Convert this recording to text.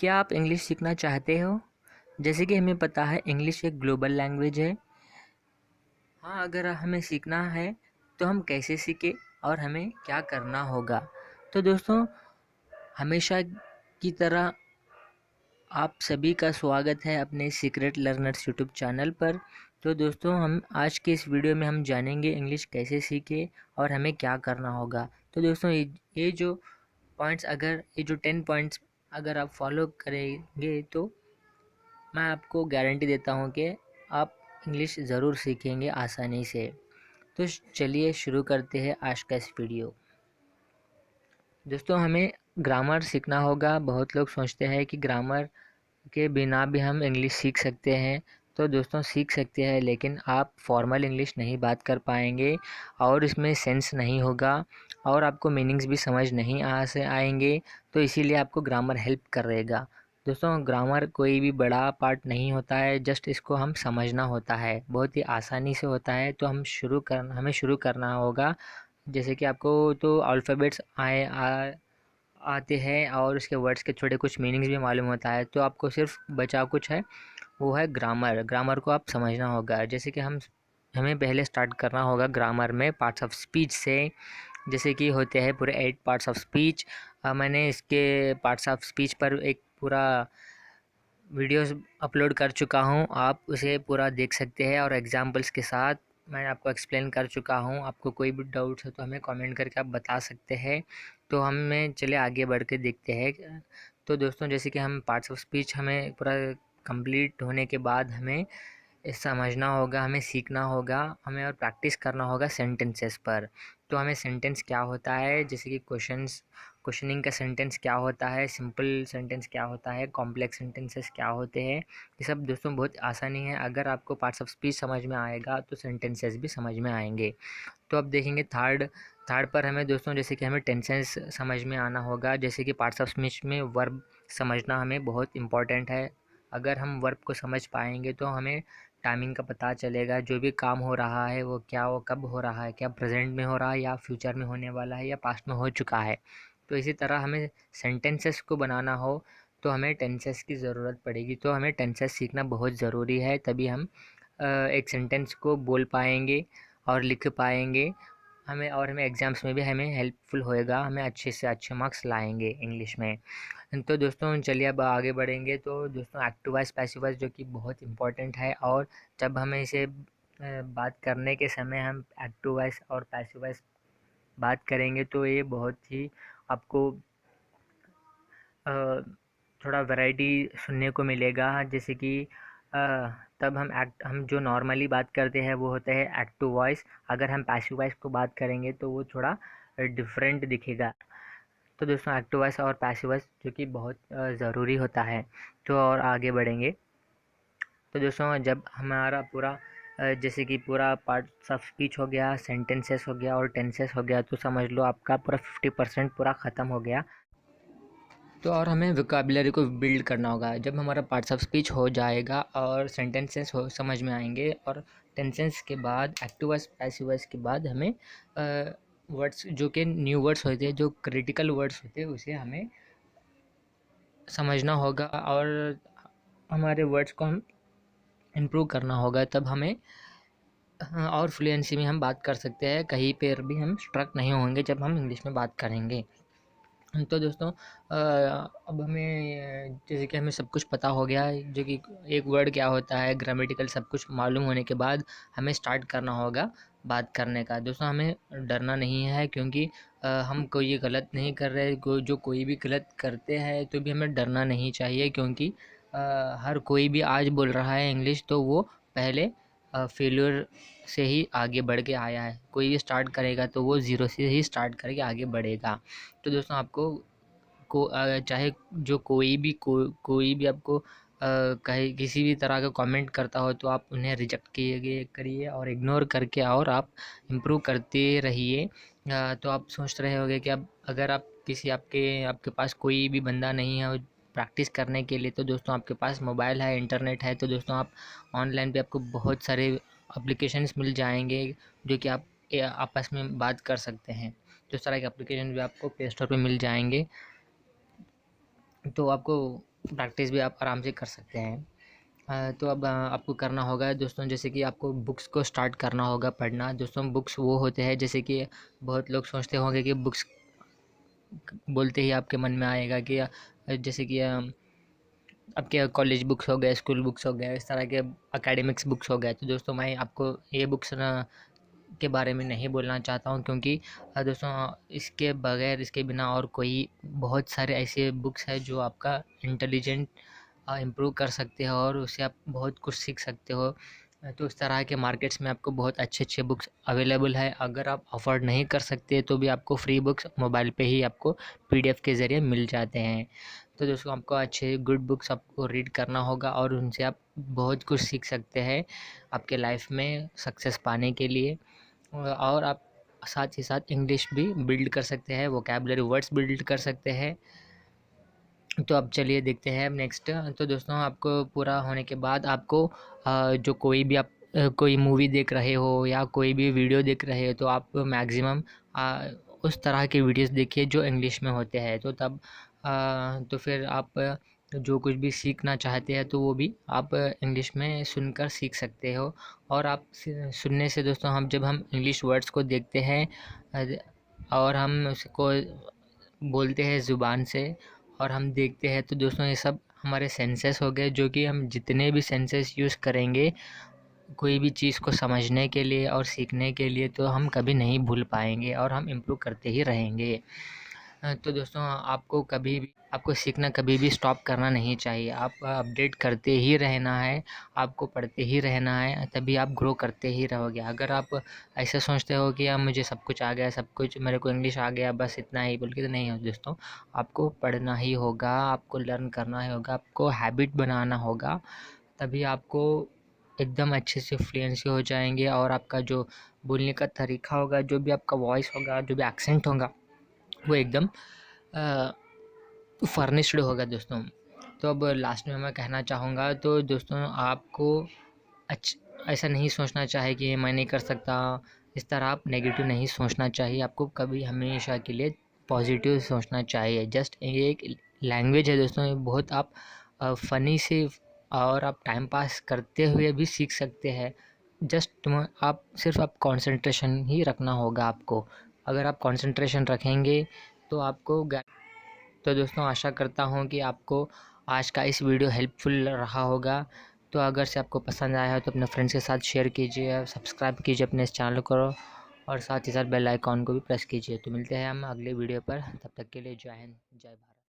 क्या आप इंग्लिश सीखना चाहते हो? जैसे कि हमें पता है इंग्लिश एक ग्लोबल लैंग्वेज है। हाँ, अगर हमें सीखना है तो हम कैसे सीखें और हमें क्या करना होगा? तो दोस्तों, हमेशा की तरह आप सभी का स्वागत है अपने सीक्रेट लर्नर्स यूट्यूब चैनल पर। तो दोस्तों, हम आज के इस वीडियो में हम जानेंगे इंग्लिश कैसे सीखें और हमें क्या करना होगा। तो दोस्तों, ये जो पॉइंट्स, अगर ये जो 10 पॉइंट्स अगर आप फॉलो करेंगे तो मैं आपको गारंटी देता हूँ कि आप इंग्लिश ज़रूर सीखेंगे आसानी से। तो चलिए शुरू करते हैं आज का इस वीडियो। दोस्तों, हमें ग्रामर सीखना होगा। बहुत लोग सोचते हैं कि ग्रामर के बिना भी हम इंग्लिश सीख सकते हैं। तो दोस्तों, सीख सकते हैं, लेकिन आप फॉर्मल इंग्लिश नहीं बात कर पाएंगे और इसमें सेंस नहीं होगा और आपको मीनिंग्स भी समझ नहीं से आएंगे। तो इसीलिए आपको ग्रामर हेल्प करेगा। दोस्तों, ग्रामर कोई भी बड़ा पार्ट नहीं होता है, जस्ट इसको हम समझना होता है, बहुत ही आसानी से होता है। तो हमें शुरू करना होगा। जैसे कि आपको तो अल्फ़ाबेट्स आते हैं और उसके वर्ड्स के थोड़े कुछ मीनिंग्स भी मालूम होता है। तो आपको सिर्फ बचा कुछ है, वो है ग्रामर। ग्रामर को आप समझना होगा। जैसे कि हमें पहले स्टार्ट करना होगा ग्रामर में पार्ट्स ऑफ स्पीच से। जैसे कि होते हैं पूरे 8 पार्ट्स ऑफ स्पीच। मैंने इसके पार्ट्स ऑफ स्पीच पर एक पूरा वीडियोस अपलोड कर चुका हूँ, आप उसे पूरा देख सकते हैं और एग्जांपल्स के साथ मैं आपको एक्सप्लेन कर चुका हूँ। आपको कोई भी डाउट्स हो तो हमें कमेंट करके आप बता सकते हैं। तो हमें चले आगे बढ़ के देखते हैं। तो दोस्तों, जैसे कि हम पार्ट्स ऑफ स्पीच हमें पूरा कंप्लीट होने के बाद हमें समझना होगा, हमें सीखना होगा, हमें और प्रैक्टिस करना होगा सेंटेंसेस पर। तो हमें सेंटेंस क्या होता है, जैसे कि क्वेश्चनिंग का सेंटेंस क्या होता है, सिंपल सेंटेंस क्या होता है, कॉम्प्लेक्स सेंटेंसेस क्या होते हैं, ये सब दोस्तों बहुत आसानी है। अगर आपको पार्ट्स ऑफ स्पीच समझ में आएगा तो सेंटेंसेस भी समझ में आएंगे। तो अब देखेंगे थर्ड थर्ड पर हमें दोस्तों, जैसे कि हमें टेंसेस समझ में आना होगा। जैसे कि पार्ट्स ऑफ स्पीच में वर्ब समझना हमें बहुत इम्पॉर्टेंट है। अगर हम वर्ब को समझ पाएंगे तो हमें टाइमिंग का पता चलेगा, जो भी काम हो रहा है वो कब हो रहा है, क्या प्रेजेंट में हो रहा है या फ्यूचर में होने वाला है या पास्ट में हो चुका है। तो इसी तरह हमें सेंटेंसेस को बनाना हो तो हमें टेंसेस की ज़रूरत पड़ेगी। तो हमें टेंसेस सीखना बहुत ज़रूरी है, तभी हम एक सेंटेंस को बोल पाएंगे और लिख पाएंगे। हमें एग्ज़ाम्स में भी हमें हेल्पफुल होएगा, हमें अच्छे से अच्छे मार्क्स लाएंगे इंग्लिश में। तो दोस्तों, चलिए अब आगे बढ़ेंगे। तो दोस्तों, एक्टिव वॉइस पैसिव वॉइस जो कि बहुत इम्पोर्टेंट है, और जब हमें इसे बात करने के समय हम एक्टिव वॉइस और पैसिव वॉइस बात करेंगे तो ये बहुत ही आपको थोड़ा वैरायटी सुनने को मिलेगा। जैसे कि तब हम जो नॉर्मली बात करते हैं वो होता है एक्टिव वॉइस। अगर हम पैसिव वॉइस को बात करेंगे तो वो थोड़ा डिफरेंट दिखेगा। तो दोस्तों, एक्टिव वॉइस और पैसिव वॉइस जो कि बहुत ज़रूरी होता है। तो और आगे बढ़ेंगे। तो दोस्तों, जब हमारा पूरा जैसे कि पूरा पार्ट्स ऑफ स्पीच हो गया, सेंटेंसेस हो गया और टेंसेस हो गया, तो समझ लो आपका पूरा 50% पूरा ख़त्म हो गया। तो और हमें वोकैबुलरी को बिल्ड करना होगा। जब हमारा पार्ट्स ऑफ स्पीच हो जाएगा और सेंटेंसेस हो समझ में आएंगे और टेंसेस के बाद एक्टिव वॉइस पैसिव वॉइस के बाद हमें वर्ड्स जो कि न्यू वर्ड्स होते हैं, जो क्रिटिकल वर्ड्स होते हैं, उसे हमें समझना होगा और हमारे वर्ड्स को हम इम्प्रूव करना होगा। तब हमें और फ्लुएंसी में हम बात कर सकते हैं, कहीं पर भी हम स्ट्रक नहीं होंगे जब हम इंग्लिश में बात करेंगे। तो दोस्तों, अब हमें जैसे कि हमें सब कुछ पता हो गया है, जो कि एक वर्ड क्या होता है, ग्रामेटिकल सब कुछ मालूम होने के बाद हमें स्टार्ट करना होगा बात करने का। दोस्तों, हमें डरना नहीं है, क्योंकि हम कोई गलत नहीं कर रहे। जो कोई भी गलत करते हैं तो भी हमें डरना नहीं चाहिए, क्योंकि हर कोई भी आज बोल रहा है इंग्लिश तो वो पहले फेल्योर से ही आगे बढ़ के आया है। कोई भी स्टार्ट करेगा तो वो ज़ीरो से ही स्टार्ट करके आगे बढ़ेगा। तो दोस्तों, आपको चाहे जो कोई भी आपको कहे किसी भी तरह का कमेंट करता हो तो आप उन्हें रिजेक्ट करिए और इग्नोर करके और आप इम्प्रूव करते रहिए। तो आप सोच रहे होंगे कि अब अगर आप आपके पास कोई भी बंदा नहीं है प्रैक्टिस करने के लिए, तो दोस्तों आपके पास मोबाइल है, इंटरनेट है, तो दोस्तों आप ऑनलाइन पे आपको बहुत सारे एप्लीकेशंस मिल जाएंगे जो कि आप आपस में बात कर सकते हैं। तो इस तरह के एप्लीकेशन भी आपको प्ले स्टोर पर मिल जाएंगे। तो आपको प्रैक्टिस भी आप आराम से कर सकते हैं। तो अब आपको करना होगा दोस्तों, जैसे कि आपको बुक्स को स्टार्ट करना होगा पढ़ना। दोस्तों बुक्स वो होते हैं, जैसे कि बहुत लोग सोचते होंगे कि बुक्स बोलते ही आपके मन में आएगा कि जैसे कि आपके कॉलेज बुक्स हो गए, स्कूल बुक्स हो गए, इस तरह के एकेडमिक्स बुक्स हो गए। तो दोस्तों मैं आपको ये बुक्स ना के बारे में नहीं बोलना चाहता हूँ, क्योंकि दोस्तों इसके बगैर, इसके बिना और कोई बहुत सारे ऐसे बुक्स हैं जो आपका इंटेलिजेंट इम्प्रूव कर सकते हो और उससे आप बहुत कुछ सीख सकते हो। तो इस तरह के मार्केट्स में आपको बहुत अच्छे अच्छे बुक्स अवेलेबल है। अगर आप अफोर्ड नहीं कर सकते तो भी आपको फ्री बुक्स मोबाइल पे ही आपको पीडीएफ के ज़रिए मिल जाते हैं। तो दोस्तों आपको अच्छे गुड बुक्स आपको रीड करना होगा और उनसे आप बहुत कुछ सीख सकते हैं आपके लाइफ में सक्सेस पाने के लिए। और आप साथ ही साथ इंग्लिश भी बिल्ड कर सकते हैं, वोकैबुलरी वर्ड्स बिल्ड कर सकते हैं। तो अब चलिए देखते हैं अब नेक्स्ट। तो दोस्तों आपको पूरा होने के बाद आपको जो कोई भी आप कोई मूवी देख रहे हो या कोई भी वीडियो देख रहे हो, तो आप मैक्सिमम उस तरह के वीडियोस देखिए जो इंग्लिश में होते हैं। तो तब तो फिर आप जो कुछ भी सीखना चाहते हैं तो वो भी आप इंग्लिश में सुनकर सीख सकते हो। और आप सुनने से दोस्तों, जब हम इंग्लिश वर्ड्स को देखते हैं और हम उसको बोलते हैं ज़ुबान से और हम देखते हैं, तो दोस्तों ये सब हमारे सेंसेस हो गए, जो कि हम जितने भी सेंसेस यूज़ करेंगे कोई भी चीज़ को समझने के लिए और सीखने के लिए, तो हम कभी नहीं भूल पाएंगे और हम इम्प्रूव करते ही रहेंगे। तो दोस्तों आपको सीखना कभी भी स्टॉप करना नहीं चाहिए। आप अपडेट करते ही रहना है, आपको पढ़ते ही रहना है, तभी आप ग्रो करते ही रहोगे। अगर आप ऐसा सोचते हो कि अब मुझे सब कुछ आ गया, सब कुछ मेरे को इंग्लिश आ गया, बस इतना ही बोल के, तो नहीं हो दोस्तों। आपको पढ़ना ही होगा, आपको लर्न करना ही होगा, आपको हैबिट बनाना होगा, तभी आपको एकदम अच्छे से फ्लुएंसी हो जाएंगे। और आपका जो बोलने का तरीका होगा, जो भी आपका वॉइस होगा, जो भी एक्सेंट होगा, वो एकदम फर्निश्ड होगा दोस्तों। तो अब लास्ट में मैं कहना चाहूँगा, तो दोस्तों आपको ऐसा नहीं सोचना चाहिए कि मैं नहीं कर सकता, इस तरह आप नेगेटिव नहीं सोचना चाहिए। आपको कभी हमेशा के लिए पॉजिटिव सोचना चाहिए। जस्ट ये एक लैंग्वेज है दोस्तों, ये बहुत आप फ़नी से और आप टाइम पास करते हुए भी सीख सकते हैं। जस्ट आप सिर्फ आप कंसंट्रेशन ही रखना होगा आपको। अगर आप कंसंट्रेशन रखेंगे तो आपको तो दोस्तों आशा करता हूँ कि आपको आज का इस वीडियो हेल्पफुल रहा होगा। तो अगर से आपको पसंद आया हो तो अपने फ्रेंड्स के साथ शेयर कीजिए, सब्सक्राइब कीजिए अपने इस चैनल को, और साथ ही साथ बेल आइकॉन को भी प्रेस कीजिए। तो मिलते हैं हम अगले वीडियो पर, तब तक के लिए जय हिंद, जय भारत।